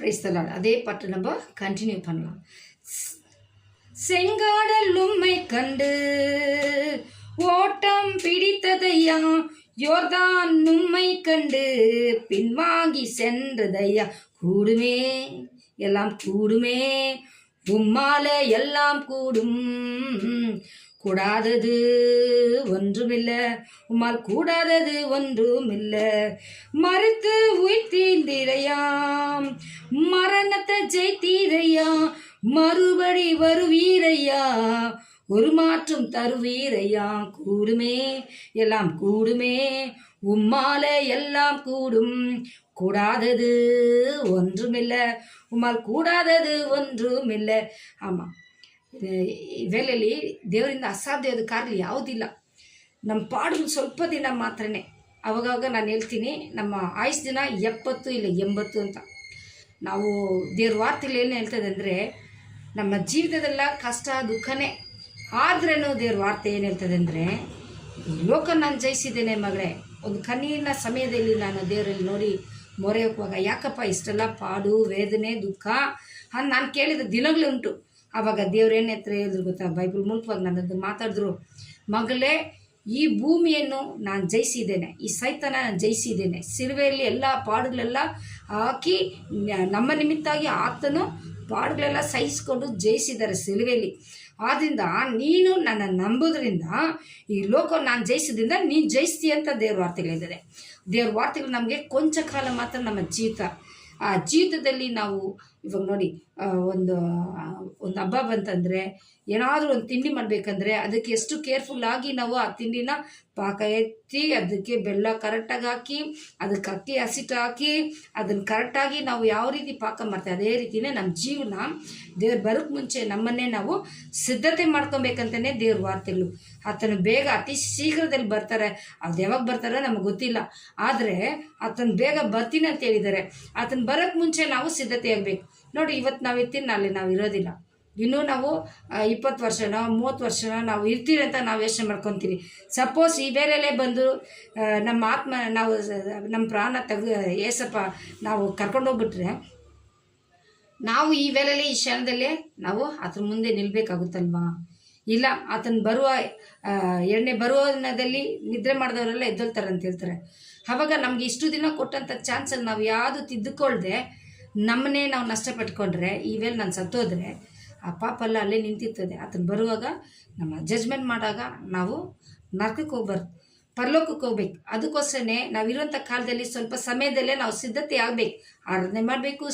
Praise the Lord. அதே பாட்டு நம்ம கண்டினியூ பண்ணலாம். செங்காடல் உம்மை கண்டு ஓட்டம் பிடித்ததையா, யோர்தான் உம்மை கண்டு பின்வாங்கி சென்றதையா. கூடுமே எல்லாம் கூடுமே, உம்மால எல்லாம் கூடும், கூடாதது ஒன்றுமில்ல, உம்மால் கூடாதது ஒன்றுமில்ல. மறுத்து உயிர்த்தீரையாம், மரணத்தை ஜெயித்தீரையா, மறுபடி வருவீரையா, ஒரு மாற்றம் தருவீரையா. கூடுமே எல்லாம் கூடுமே, உம்மால எல்லாம் கூடும், கூடாதது ஒன்றுமில்ல, உம்மால் கூடாதது ஒன்றுமிಲ್ಲ. ஆமாம், ವೇಳೆಯಲ್ಲಿ ದೇವರಿಂದ ಅಸಾಧ್ಯವಾದ ಕಾರ್ಯ ಯಾವುದಿಲ್ಲ. ನಮ್ಮ ಪಾಡು ಸ್ವಲ್ಪ ದಿನ ಮಾತ್ರನೇ. ಅವಾಗವಾಗ ನಾನು ಹೇಳ್ತೀನಿ, ನಮ್ಮ ಆಯುಷ್ ದಿನ 70 ಇಲ್ಲ 80 ಅಂತ. ನಾವು ದೇವ್ರ ವಾರ್ತೆಗಳು ಏನು ಹೇಳ್ತದೆ ಅಂದರೆ, ನಮ್ಮ ಜೀವಿತದೆಲ್ಲ ಕಷ್ಟ ದುಃಖನೇ, ಆದ್ರೂ ದೇವ್ರ ವಾರ್ತೆ ಏನು ಹೇಳ್ತದೆ ಅಂದರೆ, ಲೋಕ ನಾನು ಜಯಿಸಿದ್ದೇನೆ ಮಗಳೇ. ಒಂದು ಕಣ್ಣೀರಿನ ಸಮಯದಲ್ಲಿ ನಾನು ದೇವರಲ್ಲಿ ನೋಡಿ ಮೊರೆ ಹೋಗುವಾಗ, ಯಾಕಪ್ಪ ಇಷ್ಟೆಲ್ಲ ಪಾಡು ವೇದನೆ ದುಃಖ ಅಂತ ನಾನು ಕೇಳಿದ ದಿನಗಳುಂಟು. ಆವಾಗ ದೇವ್ರೇನು ಹತ್ರ ಹೇಳಿದ್ರು ಗೊತ್ತಾ, ಬೈಬಲ್ ಮೂಲಕವಾಗಿ ನನ್ನದು ಮಾತಾಡಿದ್ರು, ಮಗಳೇ ಈ ಭೂಮಿಯನ್ನು ನಾನು ಜಯಿಸಿದ್ದೇನೆ, ಈ ಸೈತಾನ ನಾನು ಜಯಿಸಿದ್ದೇನೆ. ಸಿಲುವೆಯಲ್ಲಿ ಎಲ್ಲ ಪಾಡುಗಳೆಲ್ಲ ಹಾಕಿ ನಮ್ಮ ನಿಮಿತ್ತಾಗಿ ಆತನು ಪಾಡುಗಳೆಲ್ಲ ಸಹಿಸ್ಕೊಂಡು ಜಯಿಸಿದ್ದಾರೆ ಸಿಲುವೆಯಲ್ಲಿ. ಆದ್ದರಿಂದ ನೀನು ನನ್ನ ನಂಬೋದ್ರಿಂದ ಈ ಲೋಕ ನಾನು ಜಯಿಸಿದ್ರಿಂದ ನೀನು ಜಯಿಸ್ತೀಯ ಅಂತ ದೇವ್ರ ವಾರ್ತೆಗಳಿದ್ದಾರೆ. ದೇವ್ರ ವಾರ್ತೆಗಳು ನಮಗೆ ಕೊಂಚ ಕಾಲ ಮಾತ್ರ ನಮ್ಮ ಜೀವಿತ. ಆ ಜೀವಿತದಲ್ಲಿ ನಾವು ಇವಾಗ ನೋಡಿ, ಒಂದು ಹಬ್ಬ ಬಂತಂದರೆ, ಏನಾದರೂ ಒಂದು ತಿಂಡಿ ಮಾಡಬೇಕಂದ್ರೆ ಅದಕ್ಕೆ ಎಷ್ಟು ಕೇರ್ಫುಲ್ಲಾಗಿ ನಾವು ಆ ತಿಂಡಿನ ಪಾಕ ಎತ್ತಿ, ಅದಕ್ಕೆ ಬೆಲ್ಲ ಕರೆಕ್ಟಾಗಿ ಹಾಕಿ, ಅದಕ್ಕೆ ಅಕ್ಕಿ ಹಸಿಟ್ಟು ಹಾಕಿ, ಅದನ್ನು ಕರೆಕ್ಟಾಗಿ ನಾವು ಯಾವ ರೀತಿ ಪಾಕ ಮಾಡ್ತೇವೆ, ಅದೇ ರೀತಿಯೇ ನಮ್ಮ ಜೀವನ ದೇವ್ರ ಬರೋಕ್ಕೆ ಮುಂಚೆ ನಮ್ಮನ್ನೇ ನಾವು ಸಿದ್ಧತೆ ಮಾಡ್ಕೊಬೇಕಂತಲೇ ದೇವ್ರ ವಾರ್ತೆಗಳು. ಆತನು ಬೇಗ ಅತಿ ಶೀಘ್ರದಲ್ಲಿ ಬರ್ತಾರೆ. ಅದು ಯಾವಾಗ ಬರ್ತಾರೋ ನಮಗೆ ಗೊತ್ತಿಲ್ಲ, ಆದರೆ ಆತನು ಬೇಗ ಬರ್ತೀನಿ ಅಂತ ಹೇಳಿದ್ದಾರೆ. ಆತನು ಬರೋಕ್ಕೆ ಮುಂಚೆ ನಾವು ಸಿದ್ಧತೆ ಆಗಬೇಕು. ನೋಡಿ, ಇವತ್ತು ನಾವು ಇರ್ತೀವಿ, ನಾಳೆ ನಾವು ಇರೋದಿಲ್ಲ. ಇನ್ನೂ ನಾವು 20 ವರ್ಷನೋ 30 ವರ್ಷನೋ ನಾವು ಇರ್ತೀವಿ ಅಂತ ನಾವು ಯೋಚನೆ ಮಾಡ್ಕೊತೀವಿ. ಸಪೋಸ್ ಈ ವೇಳೆಯಲ್ಲೇ ಬಂದು ನಮ್ಮ ಆತ್ಮ, ನಾವು ನಮ್ಮ ಪ್ರಾಣ ಏಸಪ್ಪ ನಾವು ಕರ್ಕೊಂಡೋಗ್ಬಿಟ್ರೆ, ನಾವು ಈ ವೇಳೆಯಲ್ಲೇ ಈ ಕ್ಷಣದಲ್ಲೇ ನಾವು ಆತನ ಮುಂದೆ ನಿಲ್ಲಬೇಕಾಗುತ್ತಲ್ವಾ? ಇಲ್ಲ, ಆತನ ಬರುವ ಎರಡನೇ ಬರುವದಲ್ಲಿ ನಿದ್ರೆ ಮಾಡಿದವರೆಲ್ಲ ಎದ್ದೊಳ್ತಾರೆ ಅಂತ ಹೇಳ್ತಾರೆ. ಆವಾಗ ನಮ್ಗೆ ಇಷ್ಟು ದಿನ ಕೊಟ್ಟಂಥ ಚಾನ್ಸಲ್ಲಿ ನಾವು ಯಾವುದು ತಿದ್ದುಕೊಳ್ದೆ ನಮ್ಮನ್ನೇ ನಾವು ನಷ್ಟಪಟ್ಕೊಂಡ್ರೆ, ಈ ವೇಳೆ ನಾನು ಸತ್ತೋದ್ರೆ ಆ ಪಾಪ ಎಲ್ಲ ಅಲ್ಲೇ ನಿಂತಿರ್ತದೆ. ಆತನ ಬರುವಾಗ ನಮ್ಮ ಜಜ್ಮೆಂಟ್ ಮಾಡಾಗ ನಾವು ನರಕಕ್ಕೆ ಹೋಗ್ಬಾರ್ದು, ಪರಲೋಕಕ್ಕೆ ಹೋಗ್ಬೇಕು. ಅದಕ್ಕೋಸ್ಕರನೇ ನಾವಿರೋಂಥ ಕಾಲದಲ್ಲಿ ಸ್ವಲ್ಪ ಸಮಯದಲ್ಲೇ ನಾವು ಸಿದ್ಧತೆ ಆಗಬೇಕು, ಆರಾಧನೆ ಮಾಡಬೇಕು,